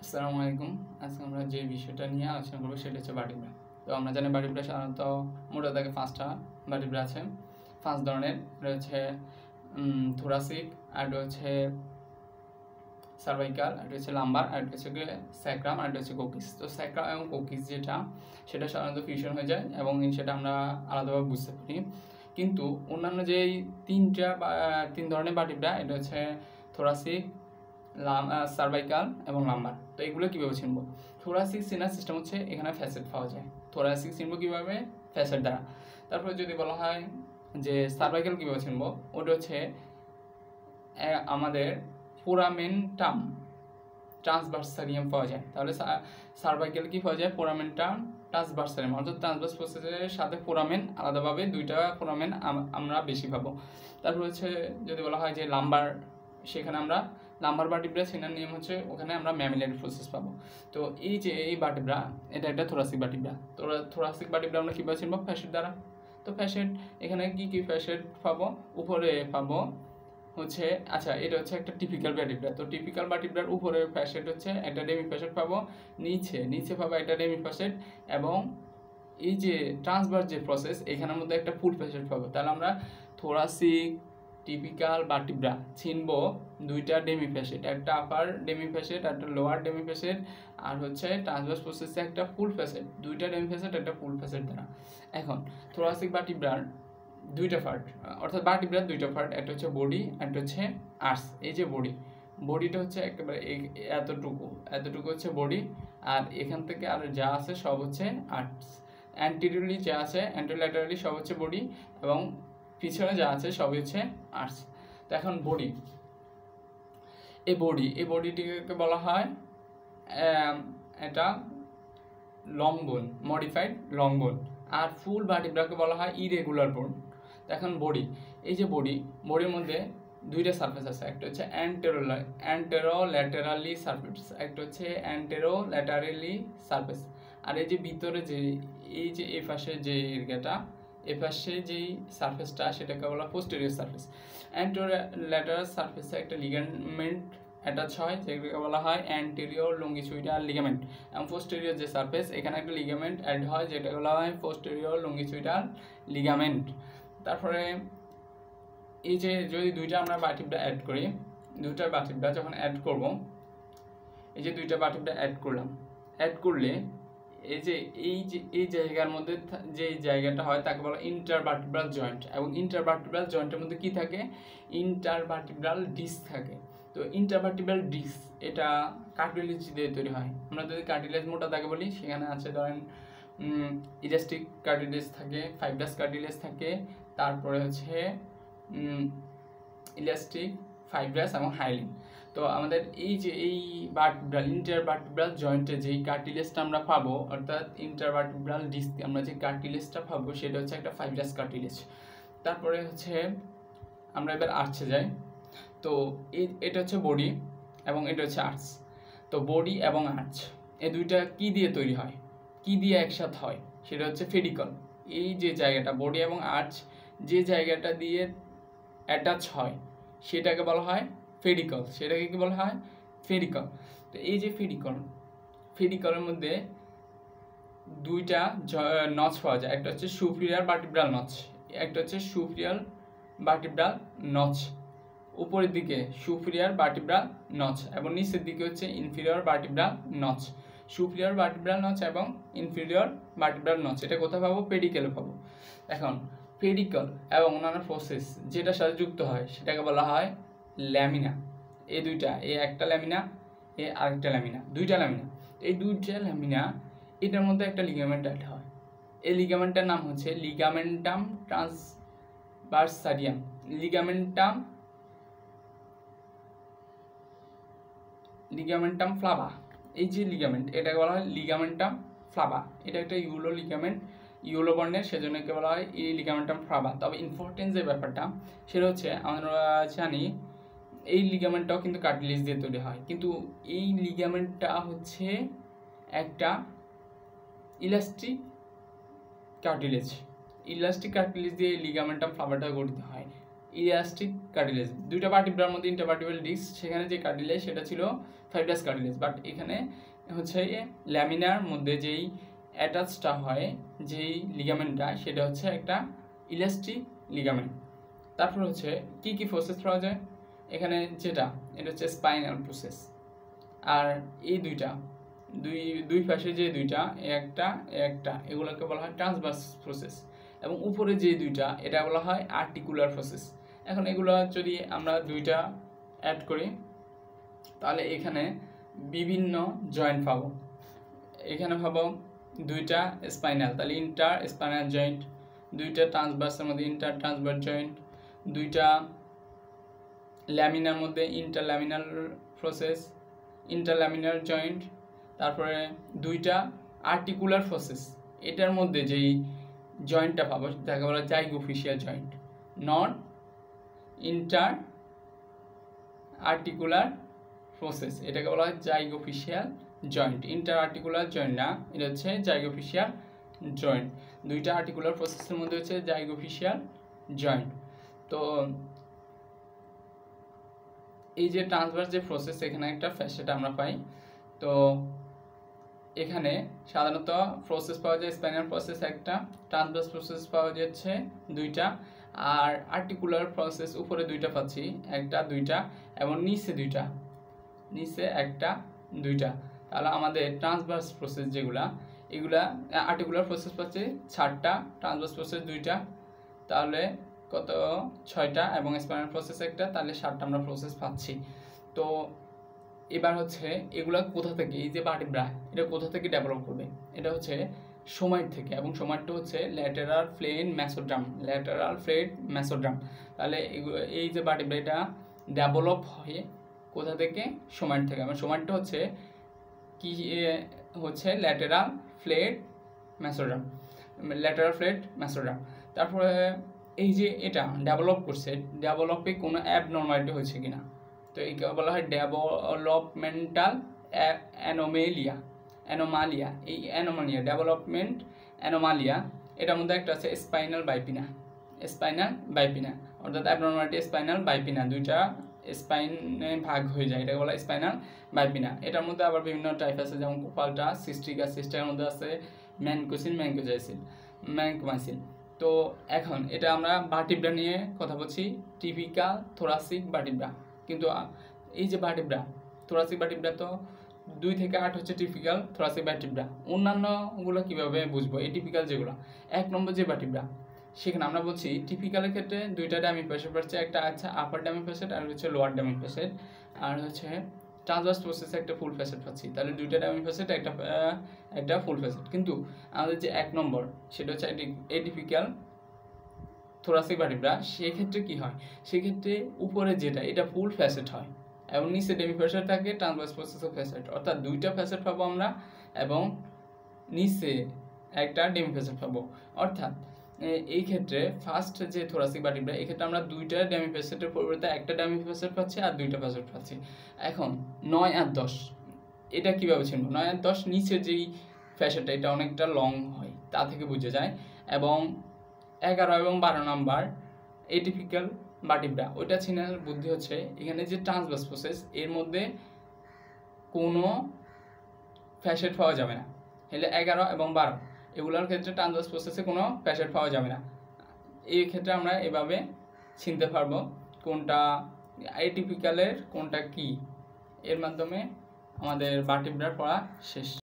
আসসালামু আলাইকুম। আজকে আমরা যে বিষয়টা নিয়ে আলোচনা করবো সেটা হচ্ছে ভার্টিব্রা। তো আমরা জানি ভার্টিব্রা সাধারণত মোটা দাগে 5টা ভার্টিব্রা আছে, 5 ধরনের। এটা হচ্ছে থোরাসিক, আর এটা হচ্ছে সার্ভাইকাল, আর এটা হচ্ছে লাম্বার, আর এটা হচ্ছে স্যাক্রাম, আর এটা হচ্ছে কোকিস। তো স্যাক্রাম এবং কোকিস সেটা সাধারণত ফিউশন হয়ে যায় এবং সেটা আমরা আলাদাভাবে বুঝতে পারি। কিন্তু অন্যান্য যেই 3 ধরনের ভার্টিব্রা, এটা হচ্ছে থোরাসিক, সার্ভাইকাল এবং লাম্বার। তো এগুলো কীভাবে চিনবো? থোরাসিক চেনার সিস্টেম হচ্ছে এখানে ফ্যাসেট পাওয়া যায়। থোরাসিক চিনবো কীভাবে? ফ্যাসেট দ্বারা। তারপরে যদি বলা হয় যে সার্ভাইকাল কীভাবে চিনবো, ওটা হচ্ছে আমাদের ফোরামেন্টাম ট্রান্সভার্সারিয়াম পাওয়া যায়। তাহলে সার্ভাইকাল কি পাওয়া যায়? ফোরামেন্টাম ট্রান্সভার্সারিয়াম, অর্থাৎ ট্রান্সভার্স প্রসেসের সাথে ফোরামেন আলাদাভাবে, 2টা ফোরামেন আমরা বেশি পাবো। তারপর হচ্ছে যদি বলা হয় যে লাম্বার, সেখানে আমরা লাম্বার ভার্টিব্রা চেনার নিয়ম হচ্ছে ওখানে আমরা ম্যামিলারি প্রসেস পাবো। তো এই যে এই ভার্টিব্রা, এটা একটা থোরাসিক ভার্টিব্রা। তো থোরাসিক ভার্টিব্রা আমরা কীভাবে চিনবো? ফ্যাসেট দ্বারা। তো ফ্যাসেট, এখানে কি ফ্যাসেট পাবো? উপরে পাবো হচ্ছে, আচ্ছা, এটা হচ্ছে একটা টিপিক্যাল ভার্টিব্রা। তো টিপিক্যাল ভার্টিব্রার উপরে ফ্যাসেট হচ্ছে একটা ডেমি ফ্যাসেট পাবো, নিচে পাবো একটা ডেমি ফ্যাসেট, এবং এই যে ট্রান্সভার্স যে প্রসেস, এখানের মধ্যে একটা ফুল ফ্যাসেট পাবো। তাহলে আমরা থোরাসিক, টিপিক্যাল ভার্টিব্রা চিনবো 2টা ডেমি ফ্যাসেট, একটা আপার ডেমি ফ্যাসেট, একটা লোয়ার ডেমি ফ্যাসেট, আর হচ্ছে ট্রান্সভার্স প্রসেসে একটা ফুল ফ্যাসেট, 2টা ডেমি ফ্যাসেট, একটা ফুল ফ্যাসেট দ্বারা। এখন থোরাসিক ভার্টিব্রার 2টা পার্ট, অর্থাৎ ভার্টিব্রার 2টা পার্ট, একটা হচ্ছে বডি, একটা হচ্ছে আর্স। এই যে বডিটা হচ্ছে একেবারে এতটুকু হচ্ছে বডি, আর এখান থেকে আর যা আছে সব হচ্ছে আর্স। অ্যান্টিরিয়রলি যা আছে, অ্যান্টিল্যাটারালি সব হচ্ছে বডি, এবং পিছনে যা আছে সবই হচ্ছে আর্স। তো এখন এই বডিটিকে বলা হয় এটা লং বোন, মডিফাইড লং বোন। আর ফুল ভার্টিব্রাকে বলা হয় ইরেগুলার বোন। এখন এই যে বডির মধ্যে 2টা সারফেস আছে, একটা হচ্ছে অ্যান্টেরোল্যাটারালি সারফেস, একটা হচ্ছে অ্যান্টেরোল্যাটারালি সারফেস। আর এই যে ভিতরে এই যে এই পাশে যে এরিয়াটা, এই পাশে যেই সারফেসটা, সেটাকে বলা পোস্টেরিয়র সারফেস। অ্যান্টেরোল্যাটারাল সারফেসে একটা লিগামেন্ট অ্যাটাচ হয়, যেটাকে বলা হয় অ্যান্টেরিয়র লঙ্গিচুইডাল লিগামেন্ট, এবং পোস্টেরিয়র যে সারফেস, এখানে একটা লিগামেন্ট অ্যাড হয়, যেটাকে বলা হয় পোস্টেরিয়র লঙ্গিচুইডাল লিগামেন্ট। তারপরে এই যে যদি 2টা আমরা ভার্টিব্রা অ্যাড করি, 2টা ভার্টিব্রা যখন অ্যাড করব, এই যে 2টা ভার্টিব্রা অ্যাড করলে এই জায়গার মধ্যে যে জায়গাটা হয় তাকে বলা ইন্টারভার্টিব্রাল জয়েন্ট, এবং ইন্টারভার্টিব্রাল জয়েন্টের মধ্যে কি থাকে? ইন্টারভার্টিব্রাল ডিস্ক থাকে। তো ইন্টারভার্টিব্রাল ডিস্ক এটা কার্টিলেজ দিয়ে তৈরি হয়। আমরা যদি কার্টিলেজ মোটা দাগে বলি, সেখানে আছে ধরেন ইলাস্টিক কার্টিলেজ থাকে, ফাইব্রাস কার্টিলেজ থাকে, তারপরে হচ্ছে ইলাস্টিক, ফাইব্রাস এবং হাইলিন। তো আমাদের এই যে এই ইন্টারভার্টিব্রাল জয়েন্টে যেই কার্টিলেজটা আমরা পাবো, অর্থাৎ ইন্টারভার্টিব্রাল ডিস্কে আমরা যে কার্টিলেজটা পাবো, সেটা হচ্ছে একটা ফাইব্রাস কার্টিলেজ। তারপরে হচ্ছে আমরা এবার আর্চে যাই। তো এটা হচ্ছে বডি এবং এটা হচ্ছে আর্চ। তো বডি এবং আর্চ এই 2টা কি দিয়ে তৈরি হয়, কি দিয়ে একসাথে হয়? সেটা হচ্ছে ফেডিকল। এই যে জায়গাটা, বডি এবং আর্চ যে জায়গাটা দিয়ে অ্যাটাচ হয়, সেটাকে বলা হয় ফেডিকল। সেটাকে কি বলা হয়? ফেডিকল। তো এই যে ফেডিকলের মধ্যে 2টা নচ পাওয়া যায়, একটা হচ্ছে সুপিরিয়র ভার্টিব্রাল নচ, একটা হচ্ছে সুপিরিয়র ভার্টিব্রাল নচ। উপরের দিকে সুপিরিয়র ভার্টিব্রাল নচ এবং নিচের দিকে হচ্ছে inferior vertebral notch. Superior vertebral notch এবং ইনফিরিয়র ভার্টিব্রাল নচ এটা কোথায় পাবো? পেডিকেলে পাবো। এখন পেডিকল এবং অন্যান্য প্রসেস যেটার সাথে যুক্ত হয়, সেটাকে বলা হয় ল্যামিনা। এই 2টা, এই একটা ল্যামিনা, এই আরেকটা ল্যামিনা, 2টা ল্যামিনা। এই 2টা ল্যামিনা, এটার মধ্যে একটা লিগামেন্ট অ্যাড হয়। এই লিগামেন্টটার নাম হচ্ছে লিগামেন্টাম ট্রান্সভার্সারিয়াম, লিগামেন্টাম ফ্লাভা। এই যে লিগামেন্ট, এটাকে বলা হয় লিগামেন্টাম ফ্লাভা। এটা একটা ইউলো লিগামেন্ট, ইউলো বর্ণের, সেজন্য একে বলা হয় এই লিগামেন্টাম ফ্লাভা। তবে ইম্পর্টেন্ট যে ব্যাপারটা, সেটা হচ্ছে আমরা জানি এই লিগামেন্টটাও কিন্তু কার্টিলেজ দিয়ে তৈরি হয়, কিন্তু এই লিগামেন্টটা হচ্ছে একটা ইলাস্টিক কার্টিলেজ দিয়ে এই লিগামেন্টাম ফ্লাভাটা গঠিত হয়। Elastic cartilage. দুইটা ভার্টিব্রার মধ্যে ইন্টারভার্টিব্রাল ডিস্ক, সেখানে যে কার্টিলেজ সেটা ছিল ফাইব্রাস কার্টিলেজ, বাট এখানে হচ্ছে ল্যামিনার মধ্যে যেই অ্যাটাচটা হয় যেই লিগামেন্টটা সেটা হচ্ছে একটা ইলাস্টিক লিগামেন্ট। তারপর হচ্ছে কি কি প্রসেস পাওয়া যায় এখানে, যেটা এটা হচ্ছে স্পাইনাল প্রসেস। আর এই দুই পাশে যে দুইটা একটা এগুলোকে বলা হয় ট্রান্সভার্স প্রসেস, এবং উপরে যে দুইটা এটা বলা হয় আর্টিকুলার প্রসেস। এখন এগুলো যদি আমরা দুইটা অ্যাড করি তাহলে এখানে বিভিন্ন জয়েন্ট পাবো। এখানে পাবো দুইটা স্পাইনাল, তাহলে ইন্টার স্পাইনাল জয়েন্ট, দুইটা ট্রান্সভার্সের মধ্যে ইন্টার ট্রান্সভার্স জয়েন্ট, দুইটা ল্যামিনার মধ্যে ইন্টারল্যামিনার প্রসেস, ইন্টারল্যামিনার জয়েন্ট, তারপরে দুইটা আর্টিকুলার প্রসেস। এটার মধ্যে যেই জয়েন্টটা পাবো তাকে বলা হয় zygapophyseal joint, not interarticular process, এটাকে বলা হয় zygapophyseal joint. Interarticular joint না, এটা হচ্ছে জাইগোফেসিয়াল জয়েন্ট। দুইটা আর্টিকুলার প্রসেসের মধ্যে হচ্ছে জাইগোফেসিয়াল জয়েন্ট। তো এই যে ট্রান্সভার্স যে প্রসেস, এখানে একটা ফ্যাসেট আমরা পাই। তো এখানে সাধারণত প্রসেস পাওয়া যায় স্পাইনাল প্রসেস একটা, ট্রান্সভার্স প্রসেস পাওয়া যাচ্ছে দুইটা, আর আর্টিকুলার প্রসেস উপরে দুইটা পাচ্ছি, একটা দুইটা, এবং নিচে একটা দুইটা। তাহলে আমাদের ট্রান্সভার্স প্রসেস যেগুলা এগুলা, আর্টিকুলার প্রসেস পাচ্ছে 6টা, ট্রান্সভার্স প্রসেস 2টা, তাহলে কত 6টা, এবং স্পাইনাল প্রসেস একটা, তাহলে 7টা আমরা প্রসেস পাচ্ছি। তো এবার হচ্ছে এগুলা কোথা থেকে, এই যে ভার্টিব্রা এটা কোথা থেকে ডেভেলপ করবে, এটা হচ্ছে সোমাইট থেকে, এবং সোমাইটটা হচ্ছে ল্যাটেরাল ফ্লেট মেসোড্রাম। তাহলে এই যে ভার্টিব্রা এটা ডেভেলপ হয় কোথা থেকে, সোমাইট থেকে। এবং সোমাইটটা হচ্ছে কি হচ্ছে ল্যাটেরাল ফ্লেট মেসোড্রাম। তারপরে এই যে এটা ডেভেলপ করছে, ডেভেলপে কোনো অ্যাবনর্মালিটি হয়েছে কিনা, তো এই বলা হয় ডেভেলপমেন্টাল অ্যানোমালিয়া। এই ডেভেলপমেন্ট অ্যানোমালিয়া, এটার মধ্যে একটা আছে স্পাইনাল বাইপিনা, অর্থাৎ অ্যাবনর্মালিটি স্পাইনাল বাইপিনা, দুইটা স্পাইনে ভাগ হয়ে যায়, এটাকে বলা হয় স্পাইনাল বাইপিনা। এটার মধ্যে আবার বিভিন্ন টাইপ আছে, যেমন কোপালটা, সিস্টের মধ্যে আছে ম্যানকোমাইসিল। তো এখন এটা আমরা ভার্টিব্রা নিয়ে কথা বলছি, টিপিক্যাল থোরাসিক ভার্টিব্রা। কিন্তু এই যে ভার্টিব্রা, থোরাসিক ভার্টিব্রা তো 2 থেকে 8 হচ্ছে টিপিক্যাল থোরাসিক ভার্টিব্রা। অন্যান্যগুলো কীভাবে বুঝবো, এই টিপিক্যাল যেগুলো 1 নম্বর যে ভার্টিব্রা, সেখানে আমরা বলছি টিপিক্যালের ক্ষেত্রে দুইটা ডামি ফ্যাসেট পাচ্ছে, একটা আছে আপার ডামি ফ্যাসেট আর হচ্ছে লোয়ার ডামি ফ্যাসেট, আর হচ্ছে ট্রান্সভার্স প্রসেসে একটা ফুল ফ্যাসেট পাচ্ছি, তাহলে দুইটা ডামি ফ্যাসেট একটা ফুল ফ্যাসেট। কিন্তু আমাদের যে 1 নম্বর সেটা হচ্ছে এটিপিক্যাল থোরাসিক ভার্টিব্রা, সেক্ষেত্রে কি হয়, সেক্ষেত্রে উপরে যেটা এটা ফুল ফ্যাসেট হয়, এবং নিচে ডেমি ফ্যাসেট থাকে ট্রান্সভার্স প্রসেসের ফ্যাসেট, অর্থাৎ দুইটা ফ্যাসেট পাবো আমরা, এবং নিচে একটা ডেমি ফ্যাসেট পাবো। অর্থাৎ এই ক্ষেত্রে ফার্স্ট যে থোরাসিক ভার্টিব্রা, এক্ষেত্রে আমরা দুইটা ডেমি ফ্যাসেটের পরিবর্তে একটা ডেমি ফ্যাসেট পাচ্ছি আর দুইটা ফ্যাসেট পাচ্ছি। এখন 9 আর 10 এটা কীভাবে চিনব, 9 আর 10 নিচের যেই ফ্যাসেটটা এটা অনেকটা লং হয়, তা থেকে বোঝা যায়। এবং 11 এবং 12 নাম্বার এটিপিক্যাল ভার্টিব্রা, ওইটা চিনার বুদ্ধি হচ্ছে এখানে যে ট্রান্সভার্স প্রসেস, এর মধ্যে কোনো ফ্যাসেট পাওয়া যাবে না। হলে 11 এবং 12 এগুলোর ক্ষেত্রে ট্রান্সভার্স প্রসেসে কোনো ফ্যাসেট পাওয়া যাবে না। এই ক্ষেত্রে আমরা এভাবে চিনতে পারবো কোনটা এটিপিক্যালের কোনটা কি, এর মাধ্যমে আমাদের ভার্টিব্রার পড়া শেষ।